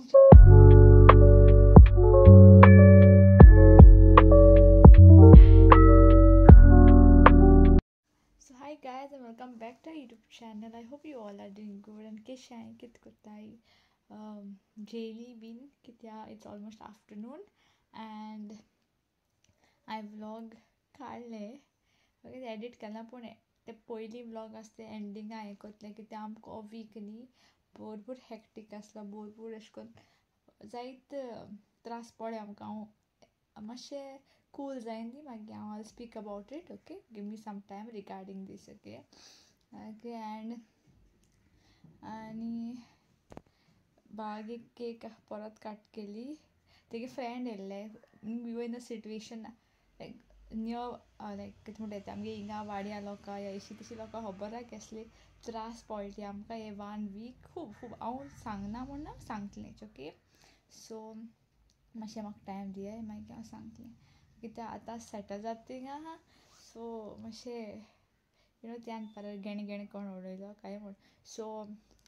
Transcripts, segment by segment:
So hi guys and welcome back to our YouTube channel. I hope you all are doing good and कशे आहे कित करताय daily been कित्या it's almost afternoon and I vlog काढले okay edit केला पण ते पयली व्लॉग असते एंडिंग आयकतले की ते आमकां वीकली भरपूर हॅक्टीक आसलो भरपूर अशें करून जायत त्रास पडले आमकां हांव मातशें कूल जायन दी मागीर हांव I'll speak about it okay give me some time regarding this okay okay आनी बागेक केक परत कट केली तेगे फ्रेंड येयल्ले we were in a situation like near like कितें म्हणटा तें आमगे हिंगा वाड्या लोकां या अशी तशी लोकां खबर आहा कसले त्रास पडले आमकां हे 1 वीक खूब खूब हांव सांगना म्हणना सांगतलेंच ओके सो मातशें म्हाका टायम दियात मागीर हांव सांगतलें कित्याक आतां सेटल जाता थिंग आहा सो मातशें यू नो त्यान परत गेणे गेणे कोण उडयलो काय म्हण सो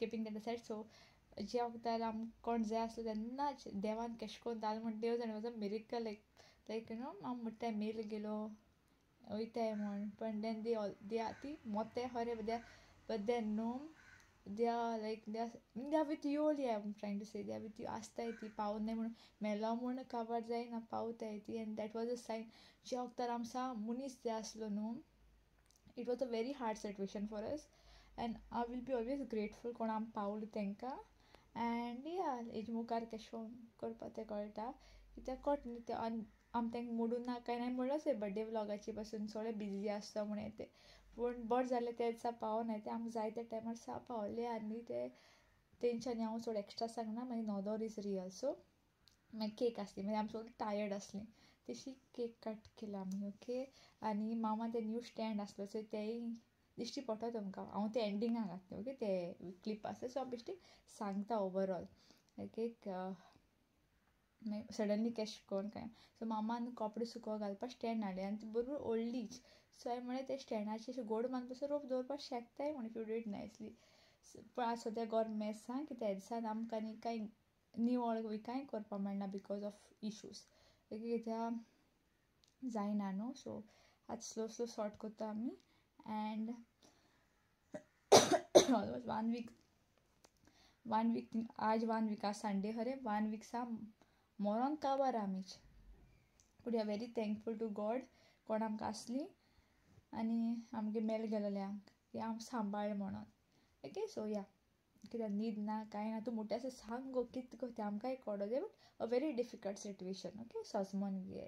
किपींग दॅट सायड सो जे वखदार आमकां कोण जाय आसलो तेन्नाच देवान कशें करून जालें म्हण देव जाणा was a miracle like you no हांव म्हणटाय मेल गेलो वयताय म्हण पण देन दे ती मोते खरें but then no they are like they are with you only I'm trying to say they are with you आसताय ती पावनाय म्हण मेलो म्हण काबार जायना पावताय ती and that was a sign जे वखदार आमकां मनीस जाय आसलो न्हू it was a very hard situation for us and I will be always grateful कोण आम पावलो तेंकां and yeah हेजे मुखार कशें करपा तें कळटा कित्याक कोट न्ही तें आम तेंकां मोडून ना काय नाय म्हणलोच बड्डे व्लॉगाची पासून सगळे बिजी आसता म्हण ते पूण बरें जालें ते दिसा पावनाय ते आमकां जाय त्या टायमार सा पावले आनी ते तेंच्यांनी हांव चड एक्स्ट्रा सांगना मागीर नॉदर इज रियल सो मागीर केक आसली मागीर आमी सगळीं टायर्ड आसलीं तशी केक कट केला आमी ओके आनी मामा ते न्यू स्टँड आसलो सो तेय दिश्टी पडटा तुमकां हांव ते एंडिंगाक घातलें ओके ते क्लीप आसा सो हांव बेश्टी सांगता ओवरऑल ओके मागीर सडनली कशें कोन्न काय सो मामान कपडे सुकोवपाक घालपाक स्टँड हाडलें आनी ती बरोबर व्हडलीच सो हांवें म्हळें ते स्टँडाचेर अशें घोड बांदून पासून रोप दवरपाक शेकताय म्हण इफ यू डू इट नायसली पूण आज सद्या गोर मेस आहा कित्याक ह्या दिसान आमकां न्ही कांय निवळ कांय करपाक मेळना बिकॉज ऑफ इशूज ओके कित्याक जायना न्हू सो आज स्लो स्लो सॉर्ट करता आमी एंड ऑलमोस्ट 1 वीक आज 1 वीक आज संडे खरें 1 वीक सा मोरोन काबार आमीच पूण we are very thankful to God कोण आमकां आसली आनी आमगे मेल गेलोले आमकां हांव सांबाळ म्हणोन ओके सो या कित्याक न्हीद ना कांय ना तूं मोठे आसा सांग गो कितें गो तें आमकांय कळो जाय but a very difficult situation okay सजमोन गे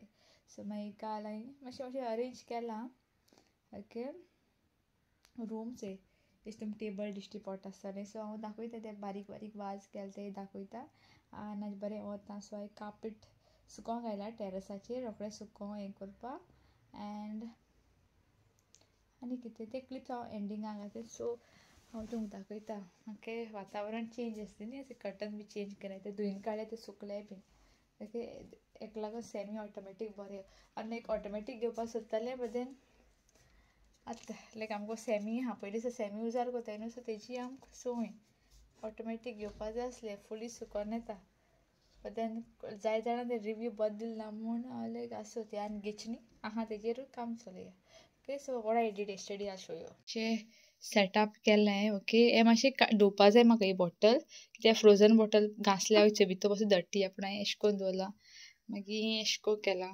सो मागीर काल हांवें मातशें अरेंज केलां ओके रूम्स जशें तुमकां टेबल दिश्टी पडटा आसतलें सो हांव दाखयता ते बारीक बारीक वाज केला ते दाखयता आनी बरें वता सो हांवें कार्पेट सुकोवंक घायला टॅरसाचेर रोखडें सुकोवं हें करपा एंड आनी कितें ते क्लिप्स हांव एंडिंगाक घालता सो हांव तुमकां दाखयता ओके वातावरण चेंज आसता न्ही अशें कर्टन बी चेंज केले ते धुयन काडले ते सुकले बीन ओके हेका लागून सेमी ऑटोमॅटीक बरें आनी लायक ऑटोमॅटीक घेवपाक सोदतालें बट देन आतां लायक आमकां सेमी आहा पयलीं सो सेमी उजार कोताय न्हू सो तेजी आमकां संवय ऑटोमॅटीक घेवपा जाय आसलें फुली सुकोन येता बट देन जाय जाणां ते रिव्यू बरें दिलना म्हूण हांव लायक आसूं ते आनी गिचणी आहा तेजेरूच काम चलया okay so what I did yesterday I show you अशें सेटअप केलें ओके हें मातशें धुवपा जाय म्हाका ही बॉटल कित्याक फ्रोजन बॉटल घासल्या वयचें भितर पासून धट्टी पूण हांवें एशें करून दवरलां मागीर एशें करून केलां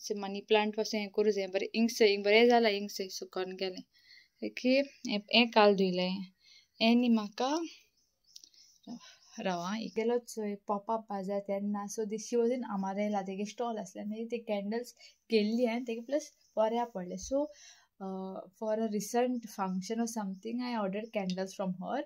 सो मनी प्लांट पासून हें करूं जाय बरें इंक्स बरें जालां इंक्स सुकोन गेलें ओके हें काल धुयलें हें न्ही म्हाका राव गेलो चोय पॉपअप बाजार तेन्ना सो शी वॉज इन आमारेला तेगे स्टॉल आसले आनी ते कॅन्डल्स घेतली हांवें तेगे प्लस बऱ्या पडले so for a recent function or something हांवें order candles from her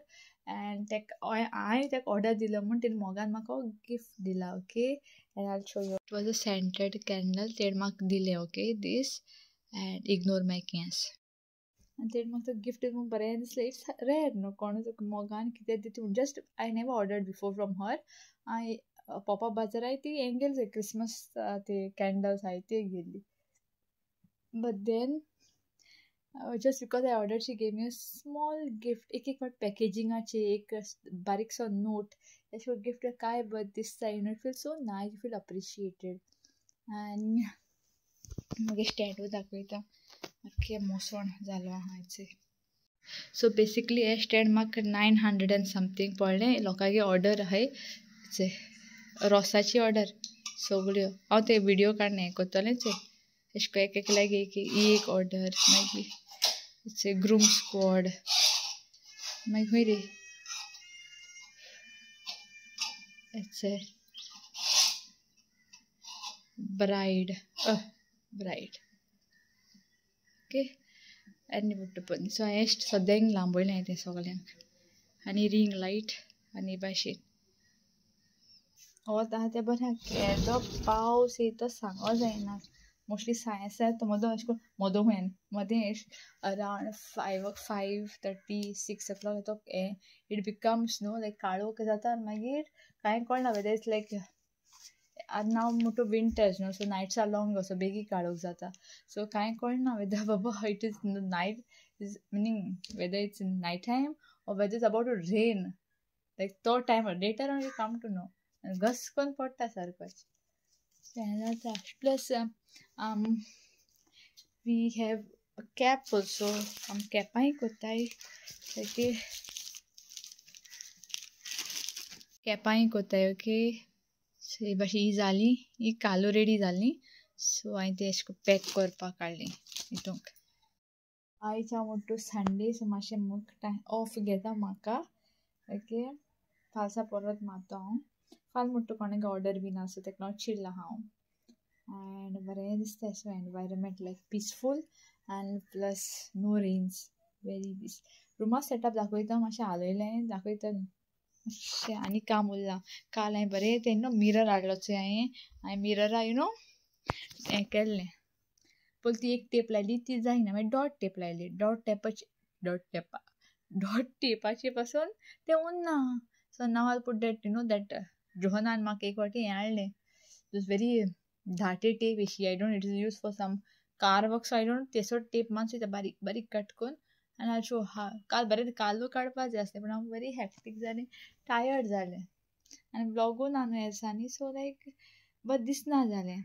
end हांवें तेका ऑर्डर दिलो म्हूण तेणें मोगान म्हाका गिफ्ट दिला okay and I show you it was a scented candle तेणें म्हाका दिलें ओके दीस एंड इग्नोर माय केस आनी तेणें म्हाका तो गिफ्ट दिवन बरें दिसलें इट्स रेर न्हू कोण मोगान कितें दिता just I never ordered before from her हांवें पॉपअप बाजार ती हें गेली क्रिसमस ते कॅन्डल्स हाय ते गेल्ली but then just because I ordered, she gave me a small gift. एक part packaging आचे एक बारीक सो note. She would gift a kai, but this time it feels so nice. You feel appreciated. And mug stand with दाखवता अख्खे मोसण झालो हाचे. So basically हे stand म्हाका 900 and something पडले. लोकांगे order आहे चे रोसाची order सगळ्यो. हांव ते video काडणे कोतलेचे. एशको एक लागी एक order मागीर it's a groom squad. My query. It's a bride. Bride. Okay. And put so I asked so then lamboy like this all young. And ring light and a bashin. Oh, that ever had the pause it the sang or the mostly science at the mother school mother when mother is around 5:30 6 o'clock it becomes no like kalo kazata magir kind called whether it's like now moto winters no so nights are long so begi kalo zata so kind called now whether baba it is in the night is meaning whether it's in night time or whether it's about to rain like third time or later on you come to know and gus kon potta sarkach plus we have a cap also cap hi kota hai okay cap hi kota hai okay so bashi zali e kalo ready zali so I te esko pack korpa kadli itunk I want to Sunday so mashe muk time off geta maka okay falsa porat mata fal muttu konage order bhi na so tek not chill ha and very this environment like peaceful and plus no rains very this room setup दाखवता माशे आलोयले दाखवता आणि काम उरला काल हांवें बरें तें न्हू मिरर हाडलोचो हांवें मिररा यू नो हें केल्लें पयलीं ती एक टेप लायली ती जायना मागीर डॉट लायली डॉट टेपाचे पासून तें उरना सो नाव I put that you know that जोहनान म्हाका एक वाटी हें हाडलें इट वॉज व्हेरी धाटे टेप अशी I don't it is use for some car work so I don't तेसो टेप मातसो ते बारीक बारीक कट करून आनी हांव शो काल बरें कालू काडपा जाय आसलें पूण हांव बरी हॅक्टीक जालें टायर्ड जालें आनी ब्लॉगूय ना न्हू ह्या दिसांनी सो लायक बरें दिसना जालें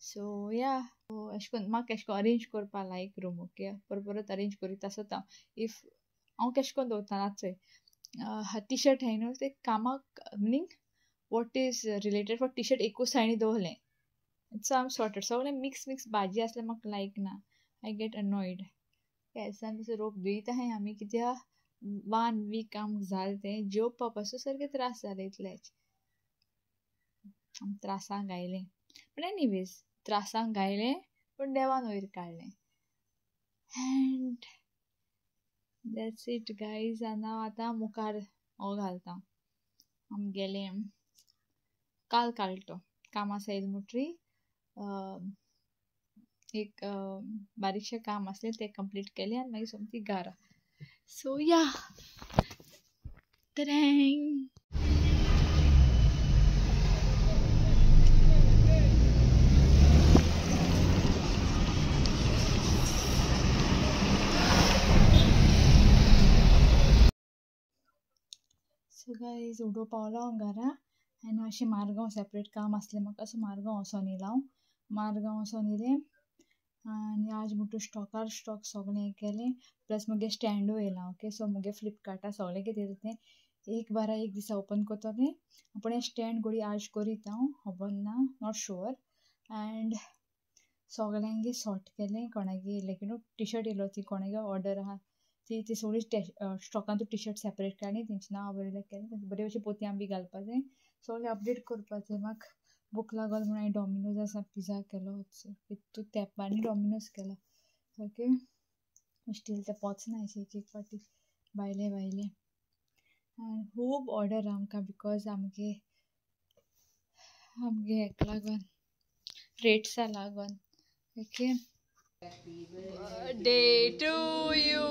सो या अशें करून म्हाका अशें करून अरेंज करपा लायक रूम ओके परत अरेंज करीत आसता इफ हांव कशें करून दवरता नाचोय टी शर्ट हाय न्हू ते कामाक meaning what is related for t-shirt एकूच सायडी दवरलें सो आय एम सॉर्टेड सगळें मिक्स भाजी आसल्यार म्हाका लायक ना आय गेट अनॉयड केसांनी तसो रोप दित आहाय आमी कित्याक 1 वीक आमकां जालें तें जेवपा पासून सारकें त्रास जाले इतलेच त्रासांक गायलें पूण एनीवेज त्रासांक गायलें पूण देवान वयर काडलें एंड दॅट्स इट गायज आनी हांव आतां मुखार हो घालता आमगेलें काल काडलो काम आसा येयली मुटरी एक बारीकशें काम आसलें तें कंप्लीट केलें आनी मागीर सोमती घरा सो या तरँग सो गायज उडो पावलो हांव घरा आनी अशें मारगांव सेपरेट काम आसलें म्हाका असो मारगांव वचोन येयला हांव मारगांव वचोन येयलें आनी आज मुटू स्टॉक सगळें केलें प्लस मुगे स्टँडूय येयलां ओके सो मुगे फ्लिपकार्टा सगळें कितें येयलें तें एक बारा एक दिसा ओपन कोतलें पूण हें स्टँड घोडी आज करीत हांव खबर ना नॉट शुअर एंड सगळ्यांगे सॉर्ट केलें कोणागे like you know T shirt येयलो ती कोणागे ऑर्डर आहा ती सगळी स्टॉकान तूं टी शर्ट सेपरेट काडली तेंचें नांव बरयलें केलें बरे भशेन पोतयां बी घालपा जाय सगळें अपडेट करपा जाय म्हाका भूक लागल म्हूण हांवें डॉमिनोज आसा पिझ्झा केलो तूं तेंपांनी डॉमिनोज केला ओके स्टील तें पोचना एक फावटी भायलें आनी खूब ऑर्डर आमकां बिकॉज आमगे हेका लागोन रेट्सा लागोन okay Birthday to you,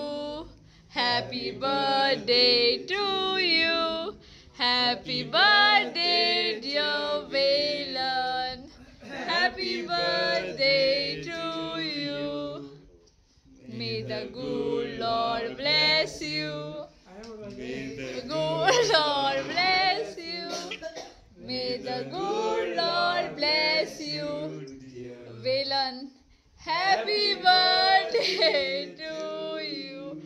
happy birthday to you, happy birthday dear Valen, happy birthday to you. the good Lord bless you. May the good Lord bless you. May the good Lord bless you. Villain, happy birthday to you.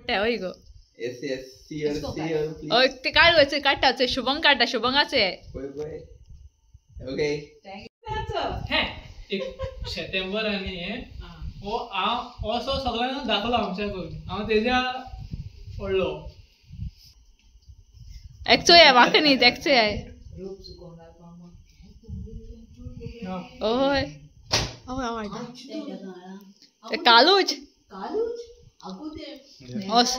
होय गो Yes, yes. See her, please. होय ते काढायचं काटाचं शुभंग काटा शुभंगाचे Bye. Okay. एक September आणि हे हांव असो सगळ्यांना दाखलो आमच्या करून हांव तेज्या पडलो एक्चो आहे म्हाका न्ही एक्चो आहे ओय ते कालूच ओस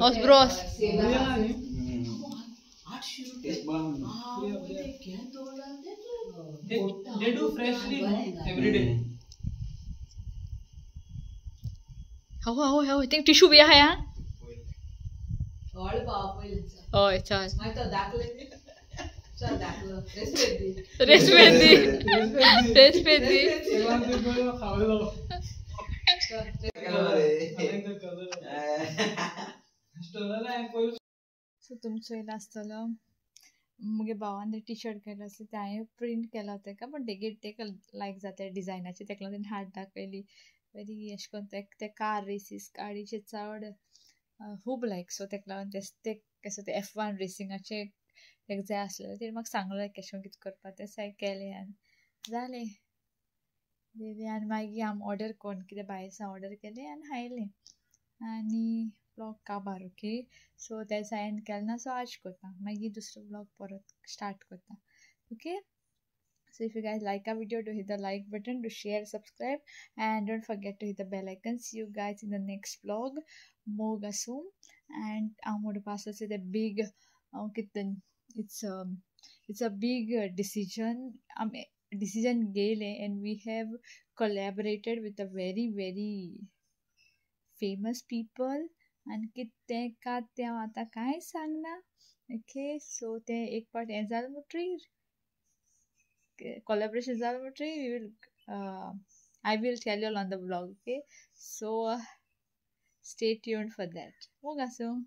ओस Bros they do freshly every day हो ते टिश्यू बी आहे हा होय चल रेस्पेद दी खावलो सो तुमचो येयलो आसतलो मुगे भावान ते टी शर्ट केलो आसलो ते हांवें प्रिंट केलो तेका पण तेका लायक जाता डिजायनाचे तेका लागून हार्ट दाखयली वेरी अशें करून ते कार रेसीस गाडीचे चड खूब लायक सो तेका लागून ते ते F1 रेसिंगाचे तेका जाय आसलेले तेणी म्हाका सांगलें कशें कितें करपा तें हांवें केलें आनी जालें दिलें आनी मागीर हांव ऑर्डर कोन्न कितें भायर सावन ऑर्डर केलें आनी हायलें आनी ब्लॉग काबार ओके सो तें एंड केलें ना सो आज करता मागीर दुसरो ब्लॉग परत स्टार्ट करता okay so if you guys like our video, do hit the like button, do share, subscribe, and don't forget to hit the bell icon. See you guys in the next vlog. Mogasum, and I'm going to pass us the big it's a big decision gale, and we have collaborated with a very famous people and किते का ते आता काय सांगना okay so ते एक part हे जाल मुट्री collaboration जाल मुट्री we will I will tell you all on the vlog okay so stay tuned for that. Mogasum.